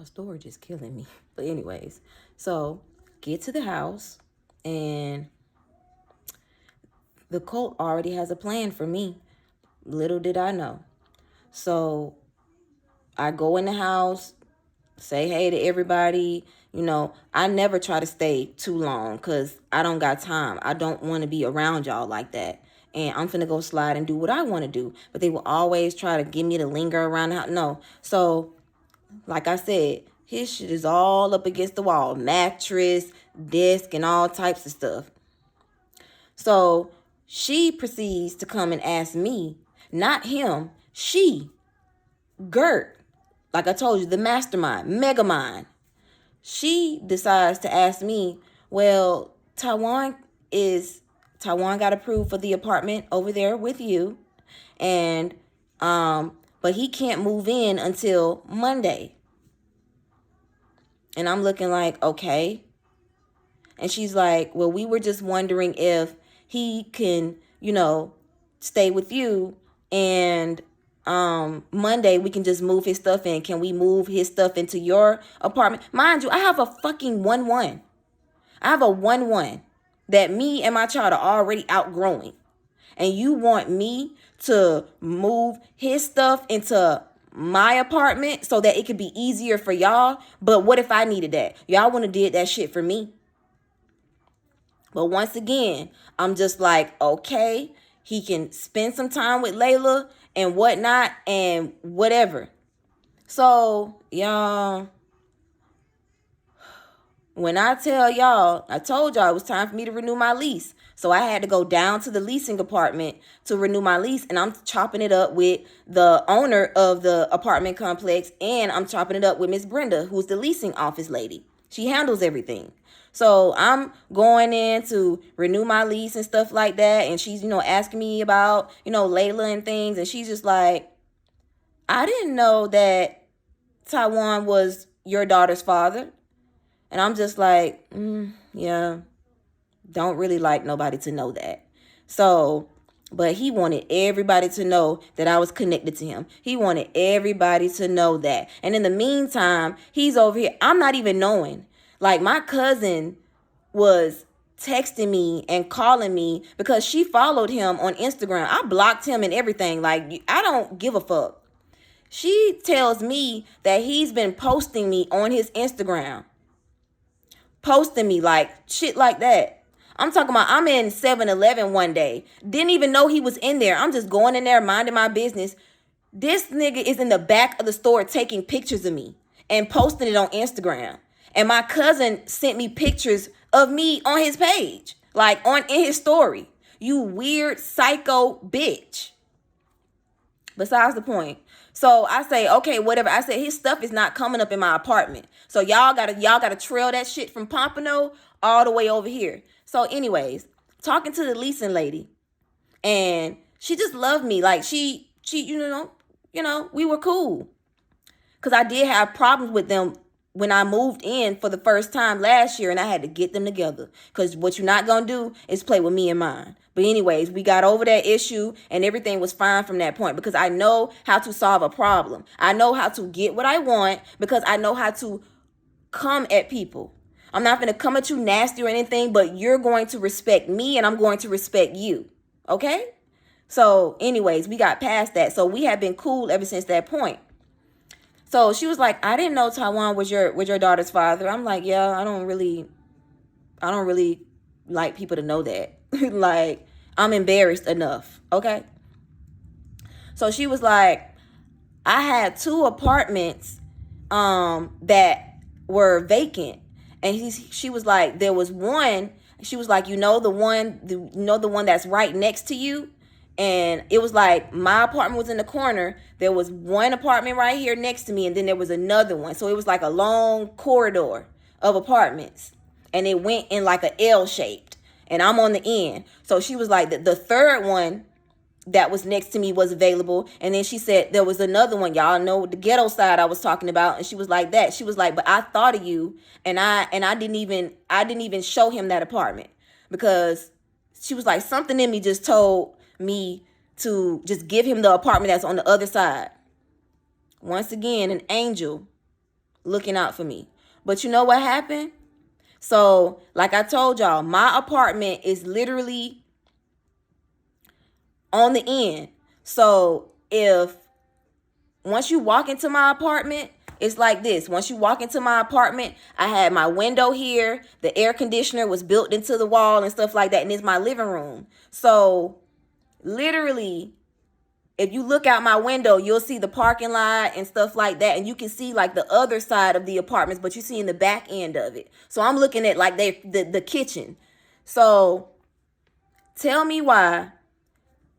Y'all, storage is killing me. But anyways, so get to the house, and the cult already has a plan for me. Little did I know. So I go in the house, say hey to everybody. I never try to stay too long because I don't got time. I don't want to be around y'all like that. And I'm finna go slide and do what I want to do. But they will always try to get me to linger around the house. No. So, like I said, his shit is all up against the wall. Mattress, desk, and all types of stuff. So she proceeds to come and ask me, not him, she, Gert, like I told you, the mastermind, megamind. She decides to ask me, well, Taiwan got approved for the apartment over there with you, and but he can't move in until Monday. And I'm looking like, okay. And she's like, well, we were just wondering if he can, stay with you, and Monday we can just move his stuff in. Can we move his stuff into your apartment? Mind you, I have a fucking 1-1. I have a 1-1 that me and my child are already outgrowing. And you want me to move his stuff into my apartment so that it could be easier for y'all? But what if I needed that? Y'all wouldn't have did that shit for me. But once again, I'm just like, okay, he can spend some time with Layla and whatnot and whatever. So, y'all, when I tell y'all, I told y'all it was time for me to renew my lease. So I had to go down to the leasing apartment to renew my lease. And I'm chopping it up with the owner of the apartment complex. And I'm chopping it up with Miss Brenda, who's the leasing office lady. She handles everything. So I'm going in to renew my lease and stuff like that. And she's, asking me about, Layla and things. And she's just like, I didn't know that Taiwan was your daughter's father. And I'm just like, yeah, don't really like nobody to know that. So, but he wanted everybody to know that I was connected to him. He wanted everybody to know that. And in the meantime, he's over here. I'm not even knowing. Like, my cousin was texting me and calling me because she followed him on Instagram. I blocked him and everything. Like, I don't give a fuck. She tells me that he's been posting me on his Instagram. Posting me like shit like that. I'm talking about I'm in 7-Eleven one day. Didn't even know he was in there. I'm just going in there minding my business. This nigga is in the back of the store taking pictures of me and posting it on Instagram. And my cousin sent me pictures of me on his page, like in his story. You weird psycho bitch. Besides the point. So I say, okay, whatever. I said his stuff is not coming up in my apartment. So y'all gotta trail that shit from Pompano all the way over here. So anyways, talking to the leasing lady, and she just loved me. Like she we were cool. Cause I did have problems with them when I moved in for the first time last year, and I had to get them together. Cause what you're not gonna do is play with me and mine. But anyways, we got over that issue and everything was fine from that point because I know how to solve a problem. I know how to get what I want because I know how to come at people. I'm not going to come at you nasty or anything, but you're going to respect me and I'm going to respect you. Okay? So anyways, we got past that. So we have been cool ever since that point. So she was like, I didn't know Taiwan was your daughter's father. I'm like, yeah, I don't really like people to know that. Like, I'm embarrassed enough. Okay. So she was like, I had 2 apartments that were vacant. And she was like, there was one. She was like, the one that's right next to you. And it was like my apartment was in the corner. There was one apartment right here next to me. And then there was another one. So it was like a long corridor of apartments. And it went in like a L shaped. And I'm on the end. So she was like, the third one that was next to me was available. And then she said there was another one. Y'all know the ghetto side I was talking about. And she was like that. She was like, but I thought of you. And I didn't even show him that apartment. Because she was like, something in me just told me to just give him the apartment that's on the other side. Once again, an angel looking out for me. But you know what happened? So, like I told y'all, my apartment is literally on the end. So, if once you walk into my apartment, it's like this. Once you walk into my apartment, I had my window here. The air conditioner was built into the wall and stuff like that. And it's my living room. So, literally, if you look out my window, you'll see the parking lot and stuff like that. And you can see like the other side of the apartments, but you see in the back end of it. So I'm looking at like the kitchen. So tell me why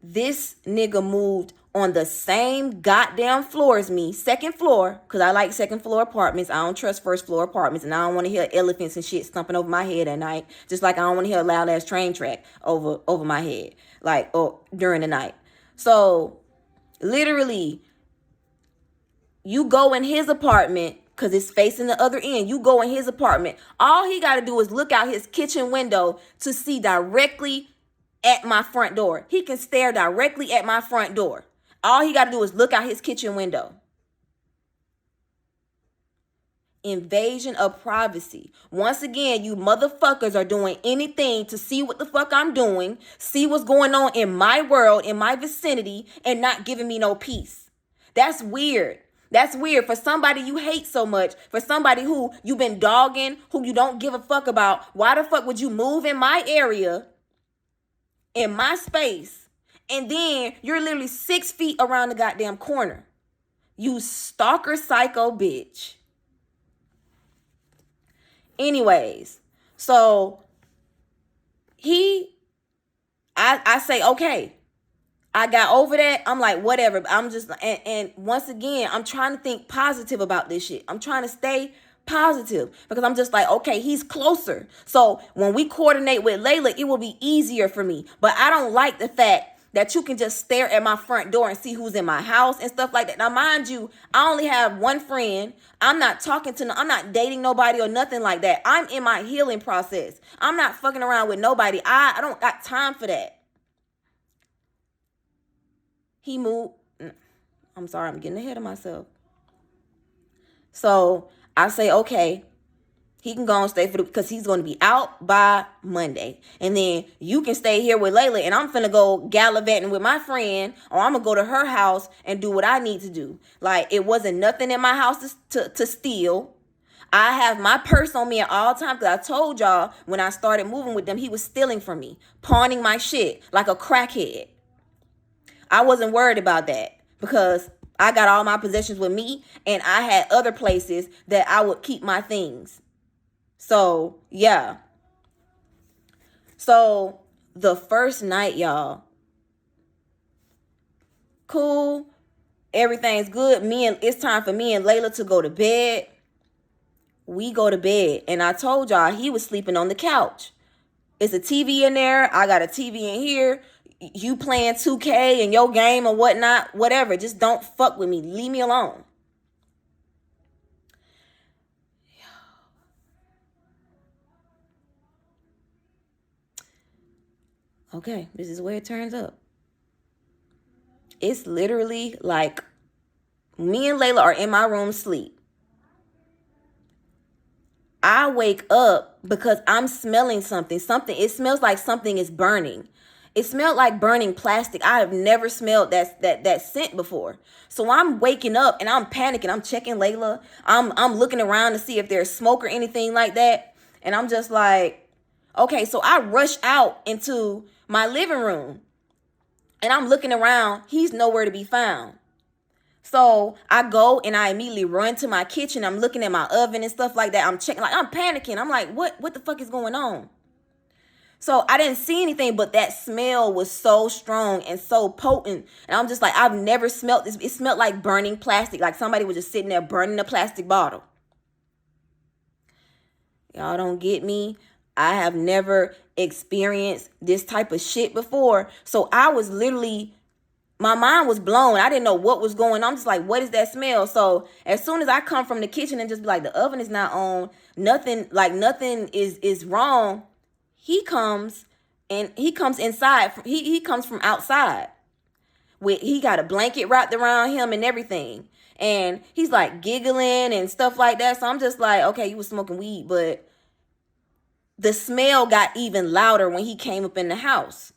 this nigga moved on the same goddamn floor as me, second floor, because I like second floor apartments. I don't trust first floor apartments, and I don't want to hear elephants and shit stomping over my head at night. Just like I don't want to hear a loud ass train track over my head, like or during the night. So literally, you go in his apartment because it's facing the other end. You go in his apartment. All he got to do is look out his kitchen window to see directly at my front door. He can stare directly at my front door. All he got to do is look out his kitchen window. Invasion of privacy. Once again, you motherfuckers are doing anything to see what the fuck I'm doing, see what's going on in my world, in my vicinity, and not giving me no peace. That's weird. That's weird for somebody you hate so much, for somebody who you've been dogging, who you don't give a fuck about. Why the fuck would you move in my area, in my space, and then you're literally 6 feet around the goddamn corner? You stalker psycho bitch. Anyways, so I say, okay, I got over that. I'm like, whatever. I'm just, and once again, I'm trying to think positive about this shit. I'm trying to stay positive because I'm just like, okay, he's closer. So when we coordinate with Layla, it will be easier for me. But I don't like the fact that you can just stare at my front door and see who's in my house and stuff like that. Now, mind you, I only have one friend. I'm not I'm not dating nobody or nothing like that. I'm in my healing process. I'm not fucking around with nobody. I don't got time for that. He moved. I'm sorry, I'm getting ahead of myself. So I say, okay, he can go and stay because he's going to be out by Monday. And then you can stay here with Layla, and I'm finna go gallivanting with my friend, or I'm going to go to her house and do what I need to do. Like, it wasn't nothing in my house to steal. I have my purse on me at all times because I told y'all when I started moving with them, he was stealing from me, pawning my shit like a crackhead. I wasn't worried about that because I got all my possessions with me, and I had other places that I would keep my things. So, yeah. So, the first night, y'all, cool. Everything's good. It's time for me and Layla to go to bed. We go to bed. And I told y'all he was sleeping on the couch. It's a TV in there. I got a TV in here. You playing 2K and your game or whatnot, whatever. Just don't fuck with me. Leave me alone. Okay, this is where it turns up. It's literally like me and Layla are in my room sleep. I wake up because I'm smelling something. It smells like something is burning. It smelled like burning plastic. I have never smelled that scent before. So I'm waking up and I'm panicking. I'm checking Layla. I'm looking around to see if there's smoke or anything like that. And I'm just like, okay, so I rush out into my living room and I'm looking around. He's nowhere to be found. So I go and I immediately run to my kitchen. I'm looking at my oven and stuff like that. I'm checking, like I'm panicking. I'm like, what the fuck is going on? So I didn't see anything, but that smell was so strong and so potent. And I'm just like, I've never smelled this. It smelled like burning plastic, like somebody was just sitting there burning a plastic bottle. Y'all don't get me. I have never experienced this type of shit before. So I was literally, my mind was blown. I didn't know what was going on. I'm just like, what is that smell? So as soon as I come from the kitchen and just be like, the oven is not on, nothing is wrong. He comes inside. He comes from outside. He got a blanket wrapped around him and everything. And he's like giggling and stuff like that. So I'm just like, okay, you was smoking weed, but the smell got even louder when he came up in the house.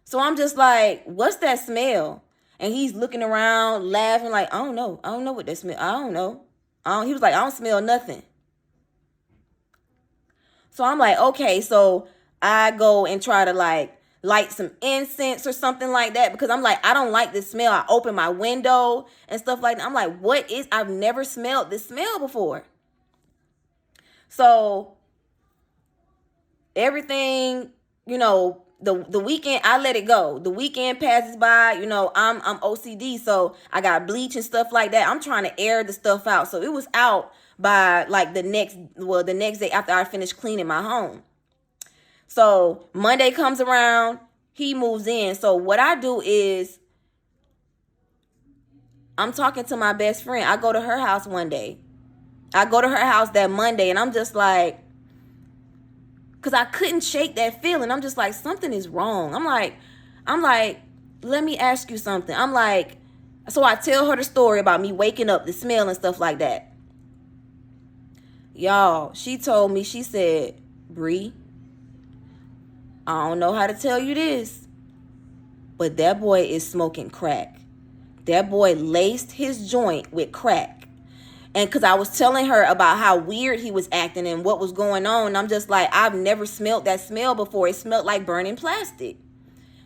So I'm just like, what's that smell? And he's looking around, laughing like, I don't know. I don't know what that smell. I don't know. He was like, I don't smell nothing. So I'm like, okay. So I go and try to like light some incense or something like that, because I'm like, I don't like this smell. I open my window and stuff like that. I'm like, I've never smelled this smell before. So everything, the weekend, I let it go. The weekend passes by, I'm OCD, so I got bleach and stuff like that. I'm trying to air the stuff out. So it was out by like the next day after I finished cleaning my home. So Monday comes around, he moves in. So what I do is I'm talking to my best friend. I go to her house one day. I go to her house that Monday, and I'm just like, because I couldn't shake that feeling. I'm just like, something is wrong. I'm like, let me ask you something. I'm like, so I tell her the story about me waking up, the smell and stuff like that. Y'all, she told me, she said, Bree, I don't know how to tell you this, but that boy is smoking crack. That boy laced his joint with crack. And because I was telling her about how weird he was acting and what was going on, and I'm just like, I've never smelled that smell before. It smelled like burning plastic.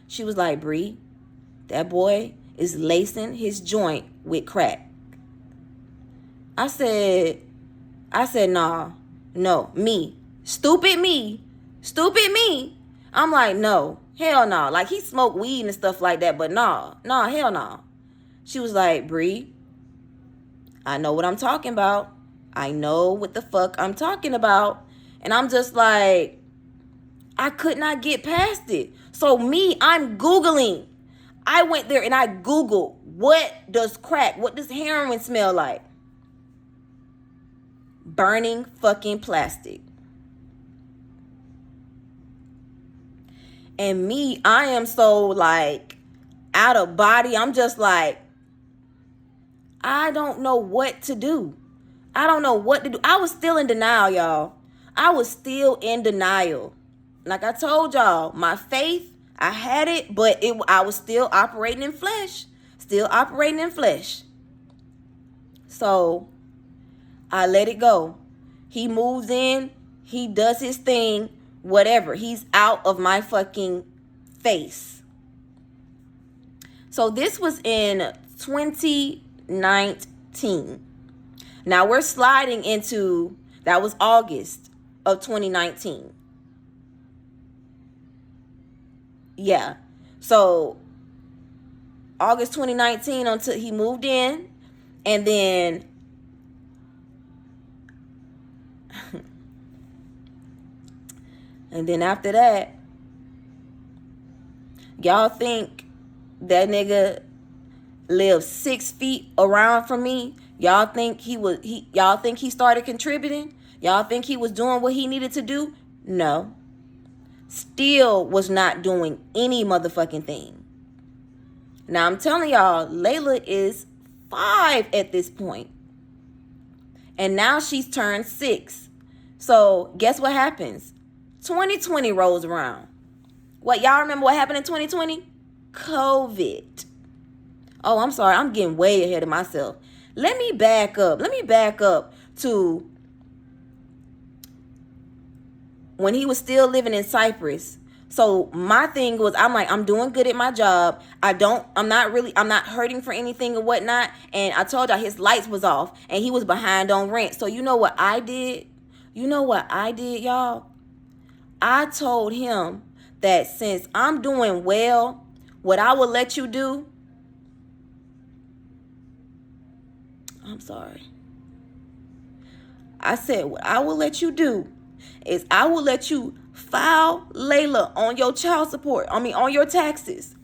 She was like, Bree, that boy is lacing his joint with crack. I said, nah, no, me. Stupid me. I'm like, no, hell no. Like, he smoked weed and stuff like that, but nah, hell no. She was like, Bree, I know what I'm talking about. I know what the fuck I'm talking about. And I'm just like, I could not get past it. So I'm Googling. I went there and I Googled, what does heroin smell like? Burning fucking plastic. And I am so like out of body. I'm just like, I don't know what to do. I was still in denial, y'all. I was still in denial. Like I told y'all, my faith, I had it, but I was still operating in flesh. So I let it go. He moves in. He does his thing. Whatever. He's out of my fucking face. So this was in 2019. Now we're sliding into, that was August of 2019. Yeah. So August 2019 until he moved in, and then after that, y'all think that nigga lived 6 feet around from me? Y'all think y'all think he started contributing? Y'all think he was doing what he needed to do? No. Still was not doing any motherfucking thing. Now I'm telling y'all, Layla is 5 at this point. And now she's turned 6. So guess what happens? 2020 rolls around. What, y'all remember what happened in 2020? COVID. Oh, I'm sorry. I'm getting way ahead of myself. Let me back up to when he was still living in Cyprus. So my thing was, I'm like, I'm doing good at my job. I'm not hurting for anything or whatnot. And I told y'all his lights was off and he was behind on rent. So you know what I did? Y'all? I told him that since I'm doing well, what I will let you do, I'm sorry. I said, what I will let you do is I will let you file Layla on your child support. On your taxes.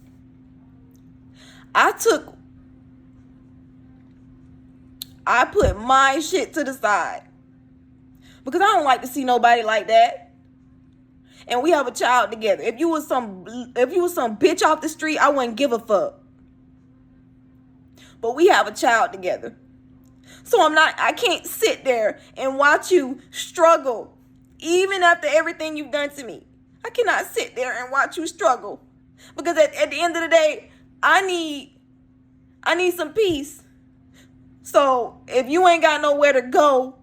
I put my shit to the side because I don't like to see nobody like that. And we have a child together. If you was some bitch off the street, I wouldn't give a fuck. but we have a child together. So I can't sit there and watch you struggle, even after everything you've done to me. I cannot sit there and watch you struggle. Because at the end of the day, I need some peace. So if you ain't got nowhere to go,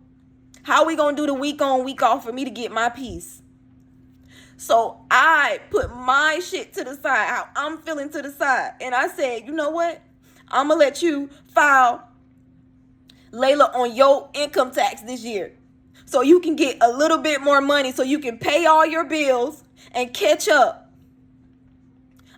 how we gonna do the week on, week off for me to get my peace? So I put my shit to the side, how I'm feeling to the side. And I said, you know what? I'm gonna let you file Layla on your income tax this year, so you can get a little bit more money, so you can pay all your bills and catch up.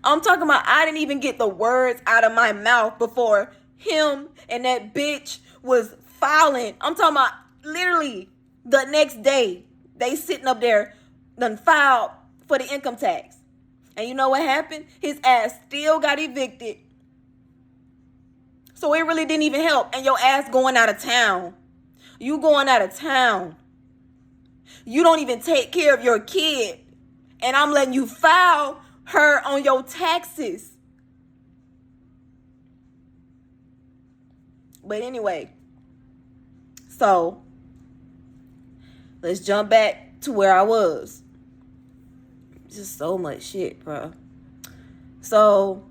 I'm talking about, I didn't even get the words out of my mouth before him and that bitch was filing. I'm talking about literally the next day, they sitting up there, done filed for the income tax. And you know what happened? His ass still got evicted. So it really didn't even help. And your ass going out of town. You going out of town. You don't even take care of your kid. And I'm letting you file her on your taxes. But anyway, so let's jump back to where I was. Just so much shit, bro. So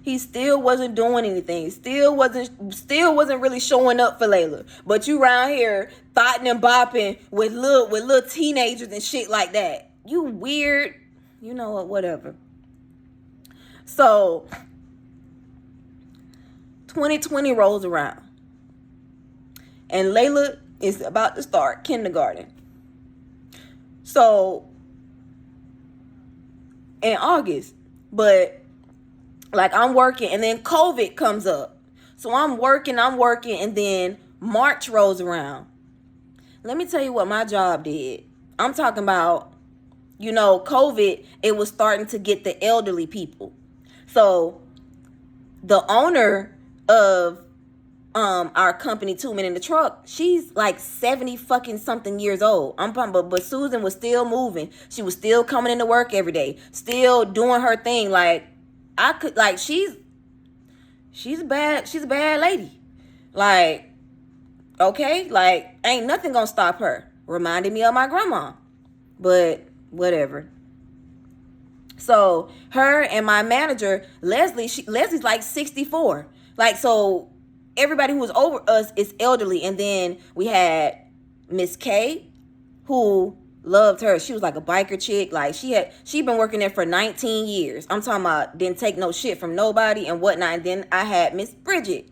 he still wasn't doing anything. Still wasn't really showing up for Layla. But you around here thotting and bopping with little teenagers and shit like that. You weird. You know what? Whatever. So 2020 rolls around, and Layla is about to start kindergarten. So in August, but like I'm working, and then COVID comes up. So I'm working, and then March rolls around. Let me tell you what my job did. I'm talking about, COVID, it was starting to get the elderly people. So the owner of our company, 2 Men in the Truck, she's like 70 fucking something years old. But Susan was still moving. She was still coming into work every day, still doing her thing. She's a bad lady. Okay, ain't nothing gonna stop her. Reminded me of my grandma, but whatever. So her and my manager, Leslie's like 64. So everybody who was over us is elderly. And then we had Miss K, who loved her. She was like a biker chick. She'd been working there for 19 years. I'm talking about didn't take no shit from nobody and whatnot. And then I had Miss Bridget.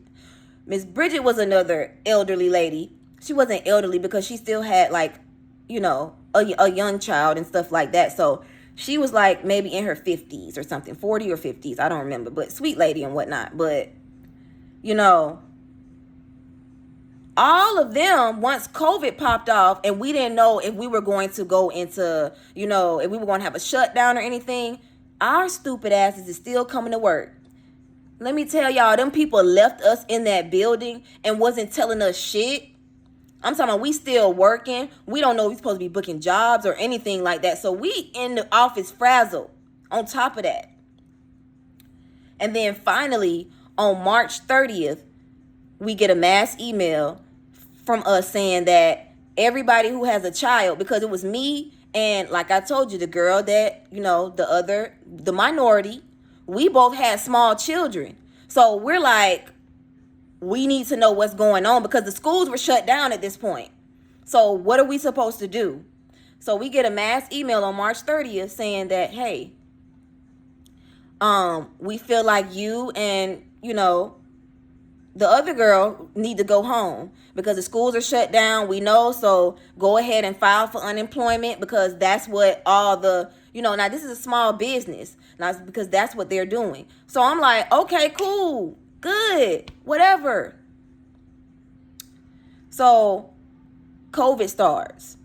Miss Bridget was another elderly lady. She wasn't elderly because she still had a young child and stuff like that. So she was like maybe in her 50s or something, 40 or 50s. I don't remember, but sweet lady and whatnot. But, all of them, once COVID popped off and we didn't know if we were going to go into, if we were going to have a shutdown or anything, our stupid asses is still coming to work. Let me tell y'all, them people left us in that building and wasn't telling us shit. I'm talking about we still working. We don't know if we're supposed to be booking jobs or anything like that. So we in the office frazzled on top of that. And then finally, on March 30th, we get a mass email from us saying that everybody who has a child, because it was me and, like I told you, the girl that, the minority, we both had small children. So we're like, we need to know what's going on because the schools were shut down at this point. So what are we supposed to do? So we get a mass email on March 30th saying that, hey, we feel like you and, the other girl need to go home because the schools are shut down. We know, so go ahead and file for unemployment because that's what all the, now this is a small business, now because that's what they're doing. So I'm like, okay, cool, good, whatever. So COVID starts.